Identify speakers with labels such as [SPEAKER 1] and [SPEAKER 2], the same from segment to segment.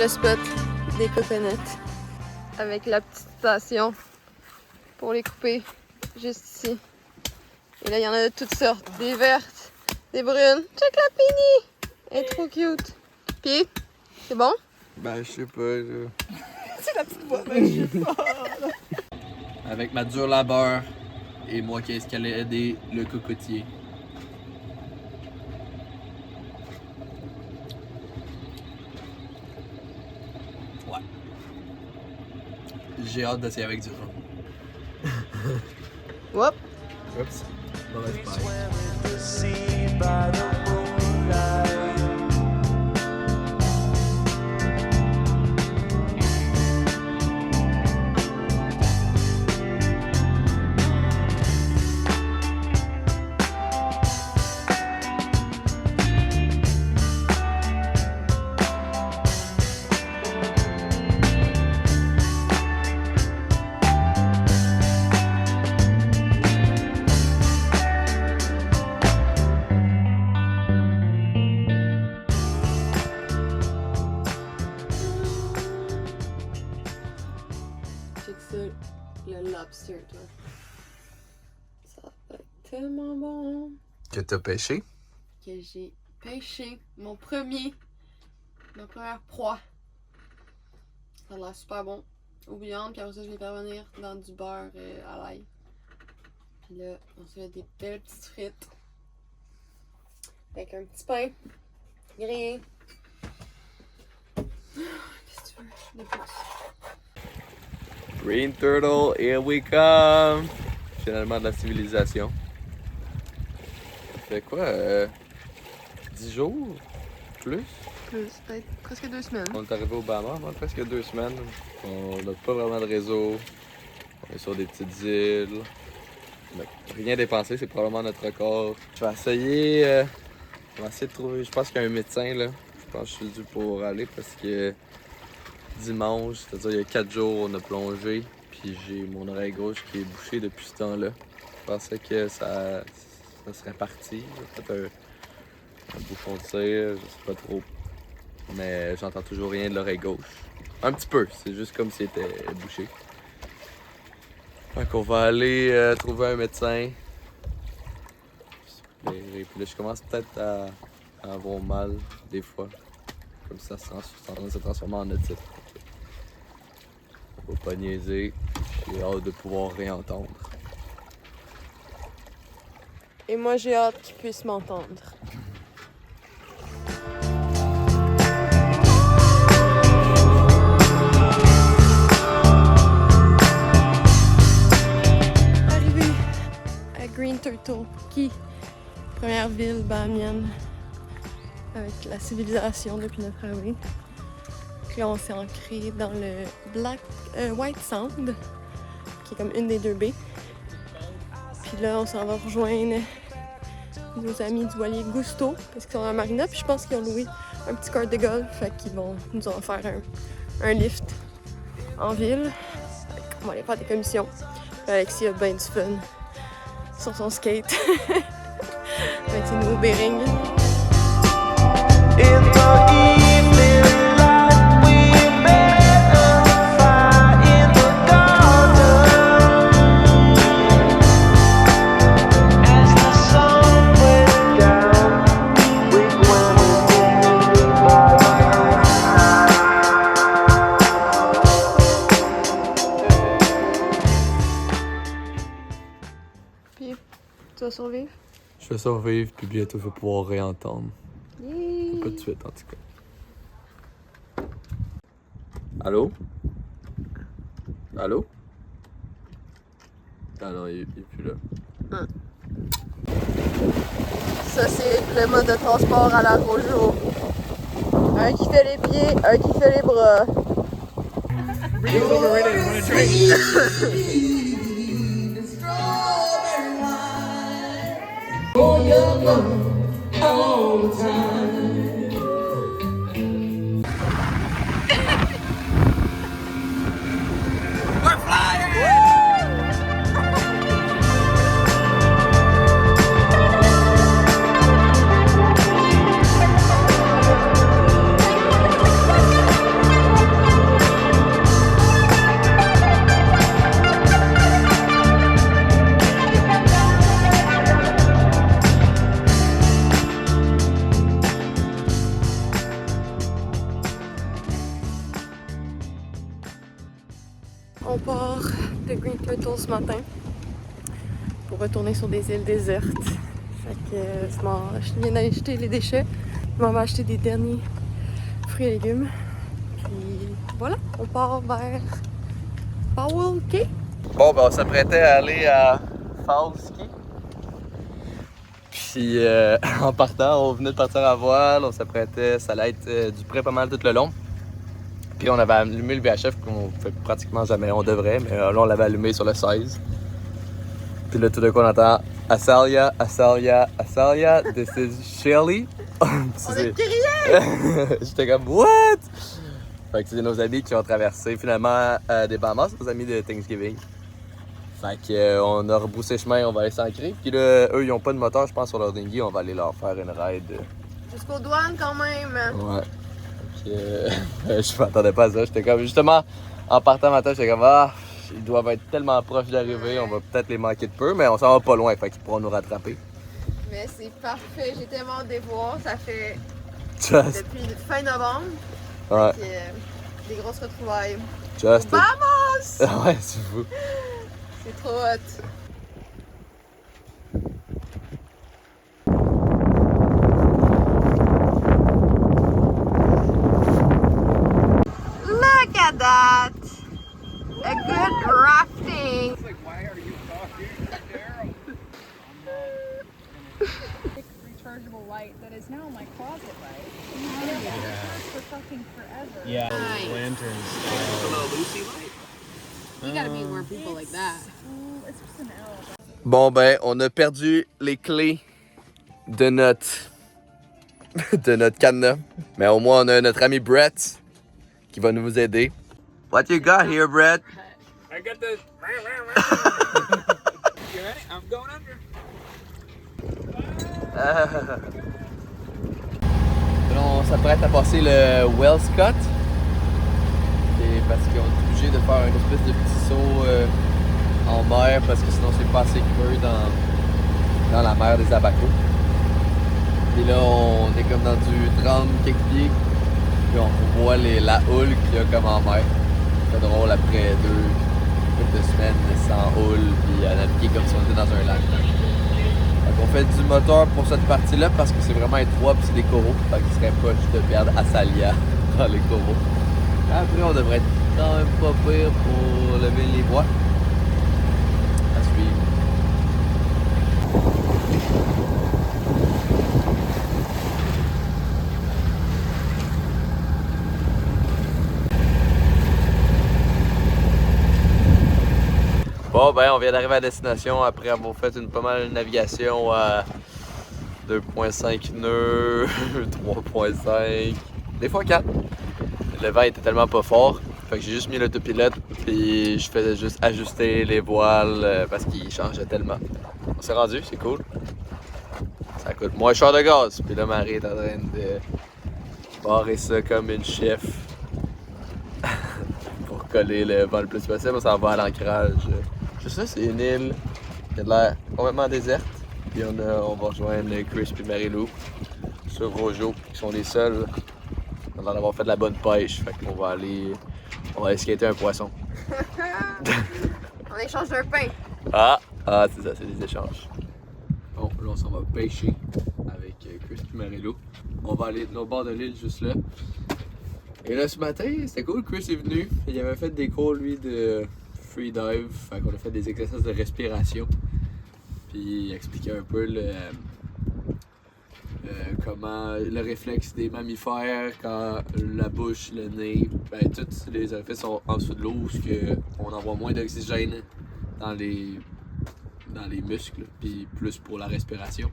[SPEAKER 1] le spot des coconuts avec la petite station pour les couper juste ici. Et là, il y en a de toutes sortes. Des vertes, des brunes. Check la Penny! Elle est trop cute. Puis, c'est bon?
[SPEAKER 2] Ben, je sais pas.
[SPEAKER 3] C'est la petite voix, ben, je sais pas.
[SPEAKER 2] Avec ma dure labeur et moi qui ai escaladé le cocotier. Ouais. J'ai hâte d'essayer avec du rhum.
[SPEAKER 1] Whoop!
[SPEAKER 2] Oups. Mauvaise paille.
[SPEAKER 1] Check ça, le lobster, toi. Ça va être tellement bon
[SPEAKER 2] Que t'as pêché?
[SPEAKER 1] que j'ai pêché ma première proie. Ça a l'air super bon. Au viande, puis après ça, je vais faire venir dans du beurre à l'ail. Puis là, on se fait des belles petites frites. Avec un petit pain grillé. Qu'est-ce que tu veux de plus?
[SPEAKER 2] Green Turtle, here we come! Finalement de la civilisation. Ça fait quoi? 10 jours? Plus?
[SPEAKER 1] Plus, peut-être presque 2 semaines.
[SPEAKER 2] On est arrivé au Bahamas, presque 2 semaines. On n'a pas vraiment de réseau. On est sur des petites îles. On n'a rien dépensé, c'est probablement notre record. Je vais essayer de trouver. Je pense qu'il y a un médecin là. Je pense que je suis dû pour aller parce que dimanche, c'est-à-dire il y a 4 jours, on a plongé. Puis j'ai mon oreille gauche qui est bouchée depuis ce temps-là. Je pensais que ça serait parti. Peut-être un bouchon de cire, je sais pas trop. Mais j'entends toujours rien de l'oreille gauche. Un petit peu, c'est juste comme si c'était bouché. Donc on va aller trouver un médecin. Et puis là, je commence peut-être à avoir mal des fois. Comme ça, c'est en train de se transformer en otite. On va pas niaiser. J'ai hâte de pouvoir réentendre.
[SPEAKER 1] Et moi, j'ai hâte qu'ils puissent m'entendre. Arrivé à Green Turtle, première ville bahamienne avec la civilisation depuis notre arrivée. Puis là, on s'est ancré dans le White Sound, qui est comme une des 2 baies. Puis là, on s'en va rejoindre nos amis du voilier Gusto, parce qu'ils sont à la marina. Puis je pense qu'ils ont loué un petit cart de golf, fait qu'ils vont nous en faire un lift en ville. On va aller faire des commissions. Puis Alexis a bien du fun sur son skate avec ses nouveaux bearings. Puis, tu vas survivre?
[SPEAKER 2] Je vais survivre, puis bientôt je vais pouvoir réentendre.
[SPEAKER 1] Yeah.
[SPEAKER 2] Pas de suite en tout cas. Allô? Allô? Ah non, il est plus là.
[SPEAKER 1] Ça, c'est le mode de transport à la Rojo. Un qui fait les pieds, un qui fait les bras. matin pour retourner sur des îles désertes. Fait que je viens d'acheter les déchets. Je m'en vais acheter des derniers fruits et légumes. Puis voilà, on part vers Powell Cay.
[SPEAKER 2] Bon, ben on s'apprêtait à aller à Falls Ski. Puis en partant, on venait de partir à voile, on s'apprêtait, ça allait être du prêt pas mal tout le long. Puis on avait allumé le VHF qu'on fait pratiquement jamais, on devrait, mais là on l'avait allumé sur le 16. Puis là tout d'un coup on entend Asalia, Asalia, Asalia, this is Shelly.
[SPEAKER 1] On est crié!
[SPEAKER 2] J'étais comme what? Fait que c'est nos amis qui ont traversé finalement des Bahamas, nos amis de Thanksgiving. Fait que on a rebroussé chemin, on va aller s'ancrer. Puis là, eux ils ont pas de moteur, je pense, sur leur dinghy, on va aller leur faire une ride.
[SPEAKER 1] Jusqu'aux douanes quand même.
[SPEAKER 2] Ouais. Je m'attendais pas à ça. J'étais comme, justement, en partant matin, j'étais comme, ils doivent être tellement proches d'arriver, on va peut-être les manquer de peu, mais on s'en va pas loin, fait qu'ils pourront nous rattraper.
[SPEAKER 1] Mais c'est parfait, j'ai tellement hâte de les voir. Ça fait
[SPEAKER 2] Just.
[SPEAKER 1] depuis fin novembre.
[SPEAKER 2] Ouais.
[SPEAKER 1] Des grosses retrouvailles.
[SPEAKER 2] Just.
[SPEAKER 1] Vamos!
[SPEAKER 2] Ouais, c'est fou.
[SPEAKER 1] C'est trop hot. Look at that! A good rafting!
[SPEAKER 3] Rechargeable light that is now in my closet, right? Yeah. For fucking forever.
[SPEAKER 4] Yeah,
[SPEAKER 1] Nice.
[SPEAKER 4] lanterns.
[SPEAKER 5] You gotta meet more people like that.
[SPEAKER 3] It's just an L.
[SPEAKER 2] Bon ben, on a perdu les clés de notre cadenas. Mais au moins, on a notre ami Brett qui va nous aider. What you got here, Brett?
[SPEAKER 4] I got the. You ready? I'm going under.
[SPEAKER 2] On s'apprête à passer le Wellscott. Et parce qu'on est obligé de faire une espèce de petit saut en mer parce que sinon c'est pas assez creux dans la mer des Abacos. Et là on est comme dans du 30 quelques pieds. Puis on voit la houle qu'il y a comme en mer. C'est drôle après quelques semaines sans houle puis à naviguer comme si on était dans un lac. Donc on fait du moteur pour cette partie-là parce que c'est vraiment étroit puis c'est des coraux. Fait qu'il serait pas juste de perdre Asalia dans les coraux. Après on devrait être quand même pas pire pour lever les bois. À suivre. Bon ben on vient d'arriver à destination après avoir fait une pas mal de navigation à 2.5 nœuds, 3.5, des fois 4. Le vent était tellement pas fort, fait que j'ai juste mis l'autopilote puis je faisais juste ajuster les voiles parce qu'ils changeaient tellement. On s'est rendu, c'est cool. Ça coûte moins cher de gaz. Puis là Marie est en train de barrer ça comme une chef pour coller le vent le plus possible. On s'en va à l'ancrage. Juste ça, c'est une île qui a l'air complètement déserte. Puis on va rejoindre Chris et Marie-Lou sur Rojo, qui sont les seuls. On va avoir fait de la bonne pêche. Fait qu'on va aller skater un poisson.
[SPEAKER 1] En échange d'un pain.
[SPEAKER 2] Ah, c'est ça, c'est des échanges. Bon, là on s'en va pêcher avec Chris et Marie-Lou. On va aller de l'autre bord de l'île juste là. Et là ce matin, c'était cool, Chris est venu. Il avait fait des cours lui de free dive. Fait qu'on a fait des exercices de respiration. Puis il expliquait un peu comment le réflexe des mammifères quand la bouche, le nez, ben tous les orifices sont en dessous de l'eau, parce qu'on envoie moins d'oxygène dans les muscles, puis plus pour la respiration.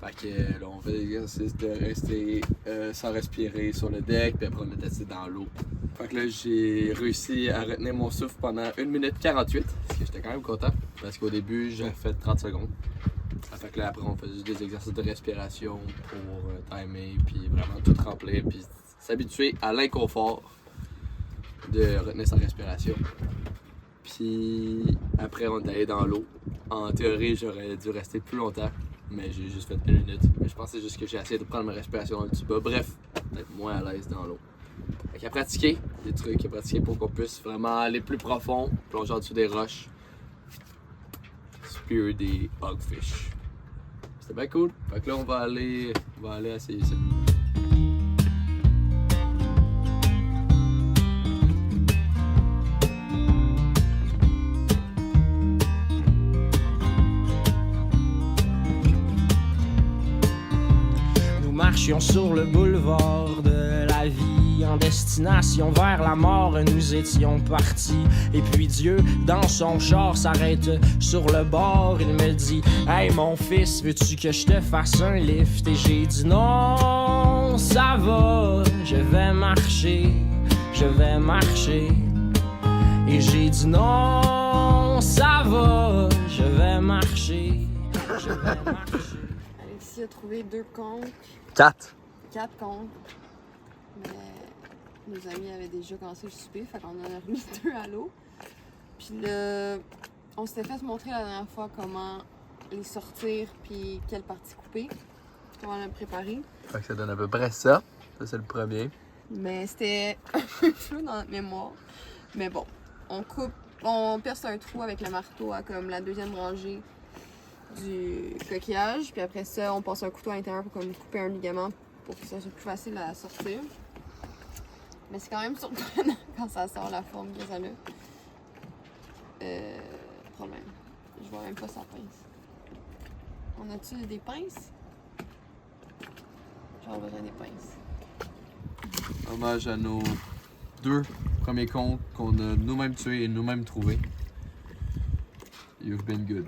[SPEAKER 2] Fait que là, on fait l'exercice de rester sans respirer sur le deck, puis après on est testé dans l'eau. Fait que là, j'ai réussi à retenir mon souffle pendant 1 minute 48, parce que j'étais quand même content, parce qu'au début, j'ai fait 30 secondes. Fait que là, après, on faisait des exercices de respiration pour timer, puis vraiment tout remplir, puis s'habituer à l'inconfort de retenir sa respiration. Puis après, on est allé dans l'eau. En théorie, j'aurais dû rester plus longtemps, mais j'ai juste fait 1 minute. Mais je pense que c'est juste que j'ai essayé de prendre ma respiration dans le tuba. Bref, d'être moins à l'aise dans l'eau. Fait qu'à pratiquer, des trucs à pratiquer pour qu'on puisse vraiment aller plus profond, plonger en dessous des roches, spear des hogfish. C'était bien cool. Fait que là, on va aller essayer ça.
[SPEAKER 6] Nous marchions sur le boulevard de la vie, en destination vers la mort, nous étions partis. Et puis Dieu, dans son char, s'arrête sur le bord. Il me dit: hey mon fils, veux-tu que je te fasse un lift? Et j'ai dit non, ça va, je vais marcher, je vais marcher. Et j'ai dit non, ça va, je vais marcher, je vais marcher.
[SPEAKER 1] Alexis a trouvé 2 conques,
[SPEAKER 2] 4.
[SPEAKER 1] 4 conques. Mais nos amis avaient déjà commencé le souper, fait qu'on en a remis 2 à l'eau. Puis là, on s'était fait montrer la dernière fois comment les sortir puis quelle partie couper. Comment le préparer.
[SPEAKER 2] Fait que ça donne à peu près ça. Ça, c'est le premier.
[SPEAKER 1] Mais c'était un peu flou dans notre mémoire. Mais bon, on perce un trou avec le marteau à comme la 2e rangée du coquillage. Puis après ça, on passe un couteau à l'intérieur pour comme couper un ligament pour que ça soit plus facile à sortir. Mais c'est quand même surprenant quand ça sort la forme que ça a. Problème. Je vois même pas sa pince. On a-tu des pinces? J'aurais besoin des pinces.
[SPEAKER 2] Hommage à nos 2 premiers contes qu'on a nous-mêmes tués et nous-mêmes trouvés. You've been good.